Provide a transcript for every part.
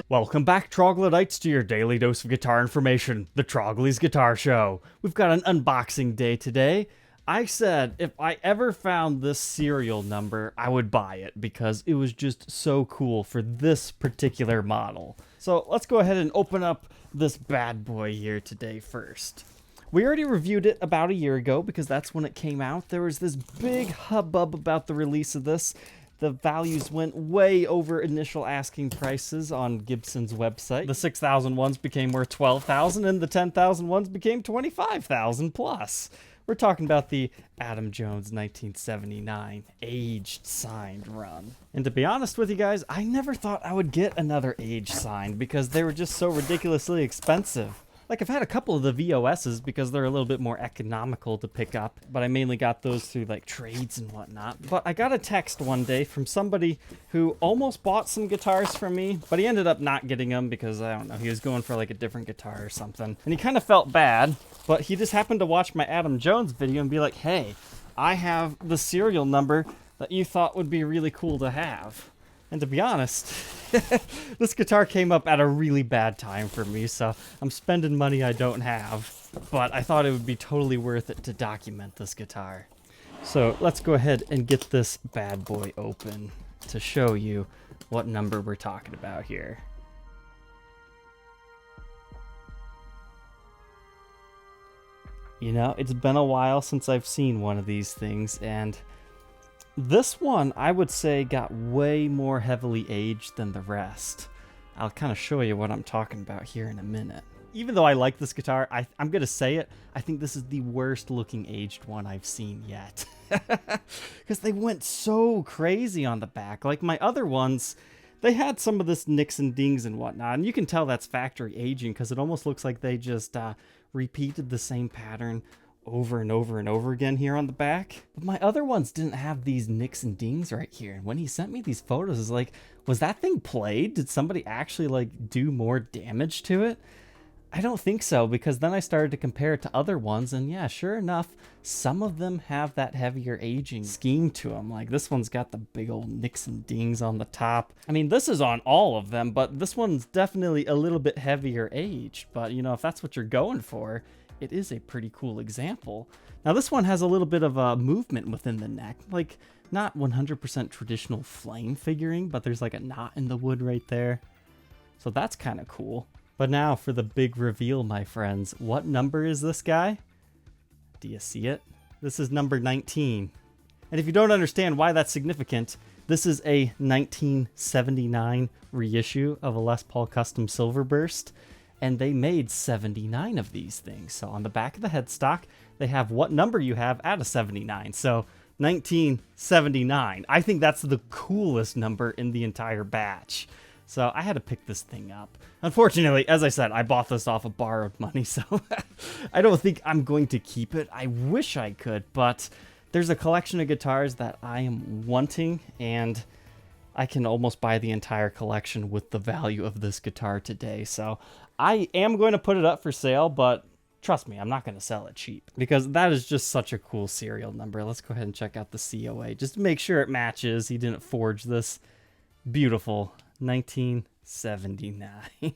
Welcome back, troglodytes, to your daily dose of guitar information, the Trogly's Guitar Show. We've got an unboxing day today. I said if I ever found this serial number, I would buy it because it was just so cool for this particular model. So let's go ahead and open up this bad boy here today first. We already reviewed it about a year ago because that's when it came out. There was this big hubbub about the release of this. The values went way over initial asking prices on Gibson's website. The 6,000 ones became worth 12,000 and the 10,000 ones became 25,000 plus. We're talking about the Adam Jones 1979 aged signed run. And to be honest with you guys, I never thought I would get another aged signed because they were just so ridiculously expensive. Like, I've had a couple of the VOSs because they're a little bit more economical to pick up, but I mainly got those through, like, trades and whatnot. But I got a text one day from somebody who almost bought some guitars from me, but he ended up not getting them because, I don't know, he was going for, like, a different guitar or something. And he kind of felt bad, but he just happened to watch my Adam Jones video and be like, hey, I have the serial number that you thought would be really cool to have. And to be honest, this guitar came up at a really bad time for me, so I'm spending money I don't have. But I thought it would be totally worth it to document this guitar. So let's go ahead and get this bad boy open to show you what number we're talking about here. You know, it's been a while since I've seen one of these things, and this one, I would say, got way more heavily aged than the rest. I'll kind of show you what I'm talking about here in a minute. Even though I like this guitar, I'm going to say it, I think this is the worst looking aged one I've seen yet. Because they went so crazy on the back. Like my other ones, they had some of this nicks and dings and whatnot. And you can tell that's factory aging because it almost looks like they just repeated the same pattern over and over and over again here on the back. But my other ones didn't have these nicks and dings right here. And when he sent me these photos, it's like, was that thing played? Did somebody actually like do more damage to it? I don't think so, because then I started to compare it to other ones, and yeah, sure enough, some of them have that heavier aging scheme to them. Like this one's got the big old nicks and dings on the top. I mean, this is on all of them, but this one's definitely a little bit heavier aged. But you know, if that's what you're going for, it is a pretty cool example. Now this one has a little bit of a movement within the neck, like not 100% traditional flame figuring, but there's like a knot in the wood right there. So that's kind of cool. But now for the big reveal, my friends. What number is this guy? Do you see it? This is number 19. And if you don't understand why that's significant, this is a 1979 reissue of a Les Paul Custom Silverburst. And they made 79 of these things. So on the back of the headstock, they have what number you have out of 79. So 1979. I think that's the coolest number in the entire batch. So I had to pick this thing up. Unfortunately, as I said, I bought this off of borrowed money, so I don't think I'm going to keep it. I wish I could, but there's a collection of guitars that I am wanting, and I can almost buy the entire collection with the value of this guitar today. So I am going to put it up for sale, but trust me, I'm not going to sell it cheap because that is just such a cool serial number. Let's go ahead and check out the COA just to make sure it matches. He didn't forge this. Beautiful 1979.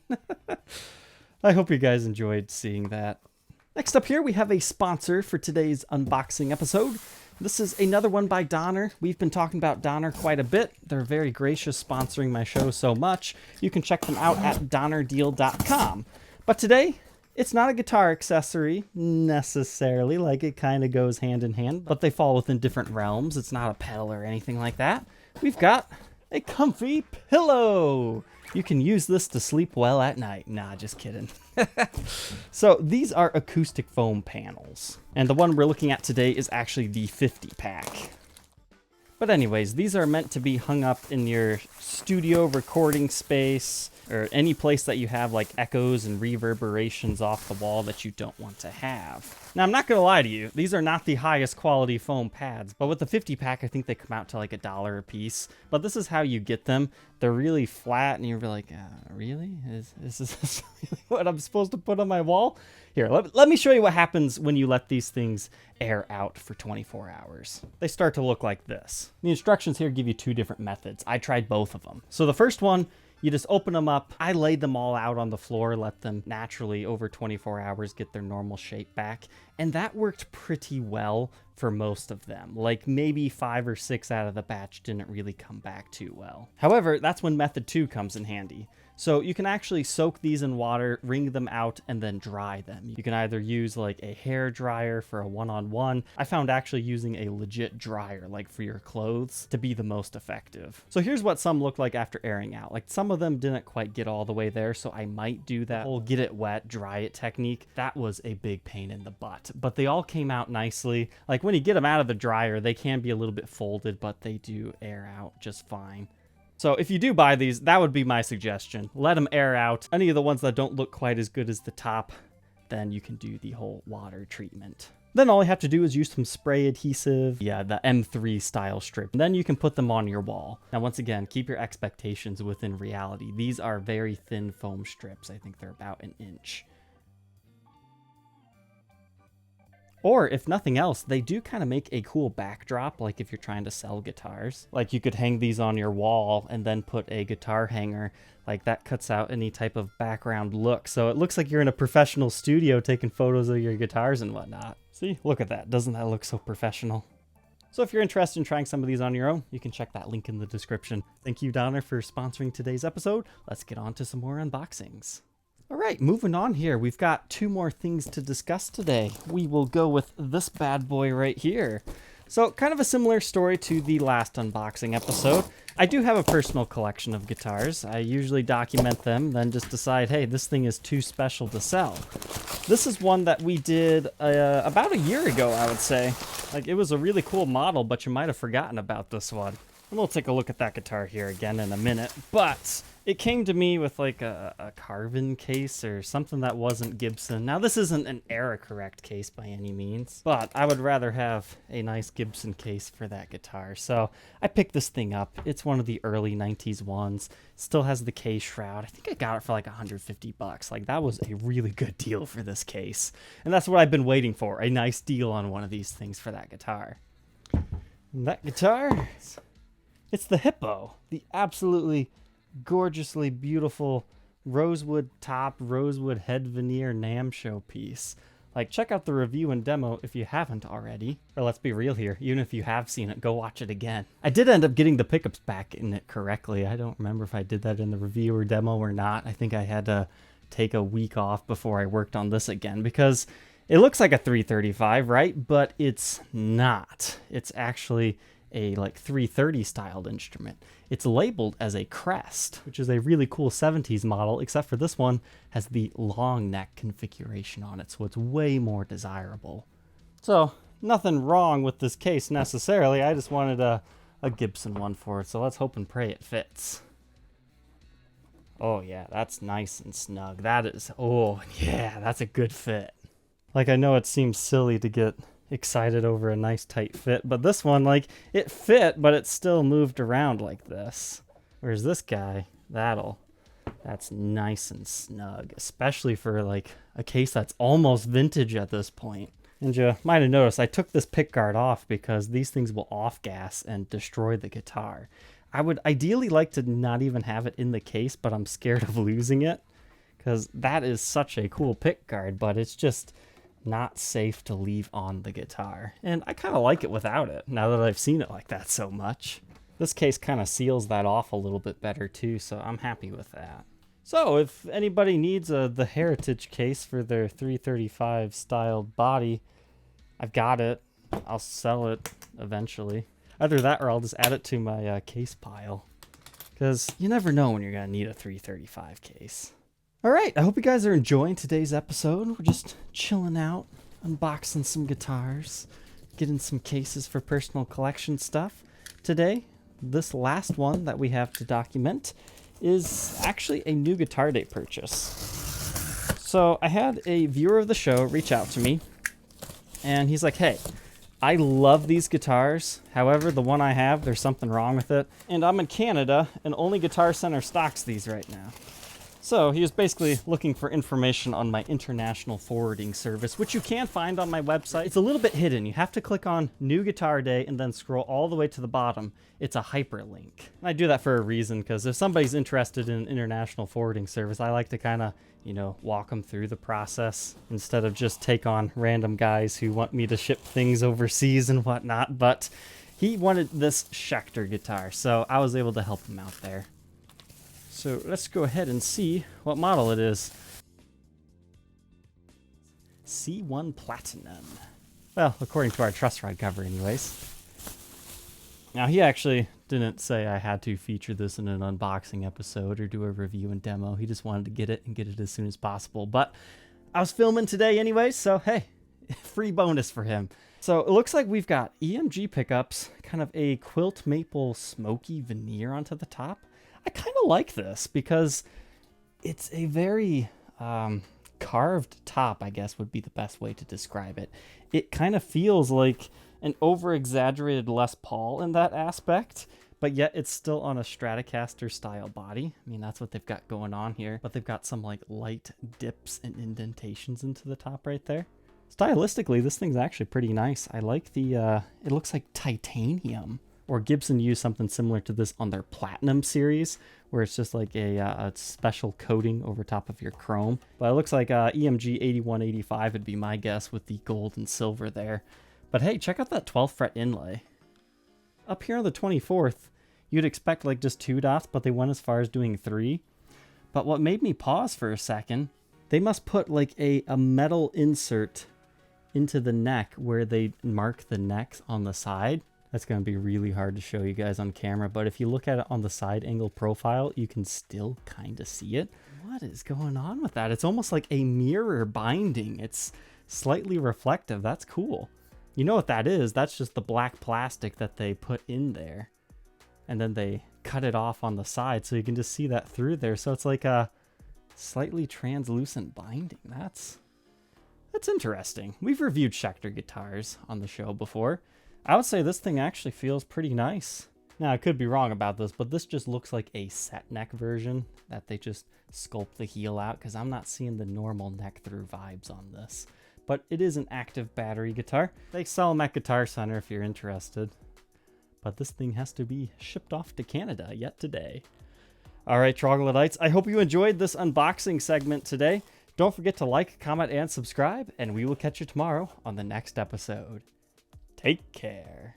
I hope you guys enjoyed seeing that. Next up here, we have a sponsor for today's unboxing episode. This is another one by Donner. We've been talking about Donner quite a bit. They're very gracious sponsoring my show so much. You can check them out at donnerdeal.com. But today, it's not a guitar accessory necessarily, like it kind of goes hand in hand, but they fall within different realms. It's not a pedal or anything like that. We've got a comfy pillow. You can use this to sleep well at night. Nah, just kidding. So these are acoustic foam panels. And the one we're looking at today is actually the 50 pack. But anyways, these are meant to be hung up in your studio recording space or any place that you have like echoes and reverberations off the wall that you don't want to have. Now, I'm not going to lie to you. These are not the highest quality foam pads, but with the 50 pack, I think they come out to like $1 a piece. But this is how you get them. They're really flat and you're like, really? Is this really what I'm supposed to put on my wall? Here, let me show you what happens when you let these things air out for 24 hours. They start to look like this. The instructions here give you two different methods. I tried both of them. So the first one, You just open them up. I laid them all out on the floor, let them naturally over 24 hours get their normal shape back. And that worked pretty well for most of them. Like maybe 5 or 6 out of the batch didn't really come back too well. However, that's when method 2 comes in handy. So you can actually soak these in water, wring them out, and then dry them. You can either use like a hair dryer for a one-on-one. I found actually using a legit dryer, like for your clothes, to be the most effective. So here's what some look like after airing out. Like some of them didn't quite get all the way there, so I might do that whole get it wet, dry it technique. That was a big pain in the butt, but they all came out nicely. Like when you get them out of the dryer, they can be a little bit folded, but they do air out just fine. So if you do buy these, that would be my suggestion. Let them air out. Any of the ones that don't look quite as good as the top, then you can do the whole water treatment. Then all you have to do is use some spray adhesive, yeah, the M3 style strip. Then you can put them on your wall. Now, once again, keep your expectations within reality. These are very thin foam strips. I think they're about an inch. Or, if nothing else, they do kind of make a cool backdrop, like if you're trying to sell guitars. Like, you could hang these on your wall and then put a guitar hanger. Like, that cuts out any type of background look. So it looks like you're in a professional studio taking photos of your guitars and whatnot. See? Look at that. Doesn't that look so professional? So if you're interested in trying some of these on your own, you can check that link in the description. Thank you, Donner, for sponsoring today's episode. Let's get on to some more unboxings. All right, moving on here. We've got 2 more things to discuss today. We will go with this bad boy right here. So kind of a similar story to the last unboxing episode. I do have a personal collection of guitars. I usually document them, then just decide, hey, this thing is too special to sell. This is one that we did about a year ago, I would say. Like, it was a really cool model, but you might have forgotten about this one. And we'll take a look at that guitar here again in a minute. But it came to me with like a Carvin case or something that wasn't Gibson. Now, this isn't an era correct case by any means, but I would rather have a nice Gibson case for that guitar. So I picked this thing up. It's one of the early 90s ones. Still has the case shroud. I think I got it for like $150. Like, that was a really good deal for this case. And that's what I've been waiting for, a nice deal on one of these things for that guitar. And that guitar, it's the Hippo, the absolutely gorgeously beautiful rosewood top, rosewood head veneer NAMM show piece. Like, check out the review and demo if you haven't already. Or let's be real here, even if you have seen it, go watch it again. I did end up getting the pickups back in it correctly. I don't remember if I did that in the review or demo or not. I think I had to take a week off before I worked on this again because it looks like a 335, right? But it's not. It's actually a like 330 styled instrument. It's labeled as a crest, which is a really cool 70s model, except for this one has the long neck configuration on it, so it's way more desirable. So nothing wrong with this case necessarily. I just wanted a Gibson one for it, so let's hope and pray it fits. Oh yeah, that's nice and snug. That is, oh yeah, that's a good fit. Like, I know it seems silly to get excited over a nice tight fit, but this one, like, it fit, but it still moved around like this. Whereas this guy, that's nice and snug, especially for like a case that's almost vintage at this point. And you might have noticed I took this pick guard off because these things will off gas and destroy the guitar. I would ideally like to not even have it in the case, but I'm scared of losing it because that is such a cool pick guard, but it's just not safe to leave on the guitar. And I kind of like it without it, now that I've seen it like that so much. This case kind of seals that off a little bit better too, so I'm happy with that. So if anybody needs the Heritage case for their 335 styled body, I've got it. I'll sell it eventually. Either that or I'll just add it to my case pile, because you never know when you're going to need a 335 case. All right, I hope you guys are enjoying today's episode. We're just chilling out, unboxing some guitars, getting some cases for personal collection stuff. Today, this last one that we have to document is actually a new Guitar Day purchase. So I had a viewer of the show reach out to me, and he's like, hey, I love these guitars. However, the one I have, there's something wrong with it. And I'm in Canada, and only Guitar Center stocks these right now. So he was basically looking for information on my international forwarding service, which you can find on my website. It's a little bit hidden. You have to click on New Guitar Day and then scroll all the way to the bottom. It's a hyperlink. And I do that for a reason, because if somebody's interested in an international forwarding service, I like to kind of, you know, walk them through the process instead of just take on random guys who want me to ship things overseas and whatnot. But he wanted this Schecter guitar, so I was able to help him out there. So let's go ahead and see what model it is. C1 Platinum. Well, according to our truss rod cover anyways. Now, he actually didn't say I had to feature this in an unboxing episode or do a review and demo. He just wanted to get it and get it as soon as possible. But I was filming today anyways, so hey, free bonus for him. So it looks like we've got EMG pickups, kind of a quilt maple smoky veneer onto the top. I kind of like this because it's a very carved top, I guess would be the best way to describe it. It kind of feels like an over-exaggerated Les Paul in that aspect, but yet it's still on a Stratocaster style body. I mean, that's what they've got going on here, but they've got some like light dips and indentations into the top right there. Stylistically, this thing's actually pretty nice. I like the, it looks like titanium. Or Gibson used something similar to this on their Platinum series, where it's just like a special coating over top of your chrome. But it looks like EMG 8185 would be my guess with the gold and silver there. But hey, check out that 12th fret inlay. Up here on the 24th, you'd expect like just 2 dots, but they went as far as doing 3. But what made me pause for a second, they must put like a metal insert into the neck where they mark the necks on the side. That's going to be really hard to show you guys on camera, but if you look at it on the side angle profile, you can still kind of see it. What is going on with that? It's almost like a mirror binding. It's slightly reflective. That's cool. You know what that is? That's just the black plastic that they put in there. And then they cut it off on the side so you can just see that through there. So it's like a slightly translucent binding. That's interesting. We've reviewed Schecter guitars on the show before. I would say this thing actually feels pretty nice. Now, I could be wrong about this, but this just looks like a set neck version that they just sculpt the heel out, because I'm not seeing the normal neck through vibes on this. But it is an active battery guitar. They sell them at Guitar Center if you're interested. But this thing has to be shipped off to Canada yet today. All right, troglodytes, I hope you enjoyed this unboxing segment today. Don't forget to like, comment, and subscribe, and we will catch you tomorrow on the next episode. Take care.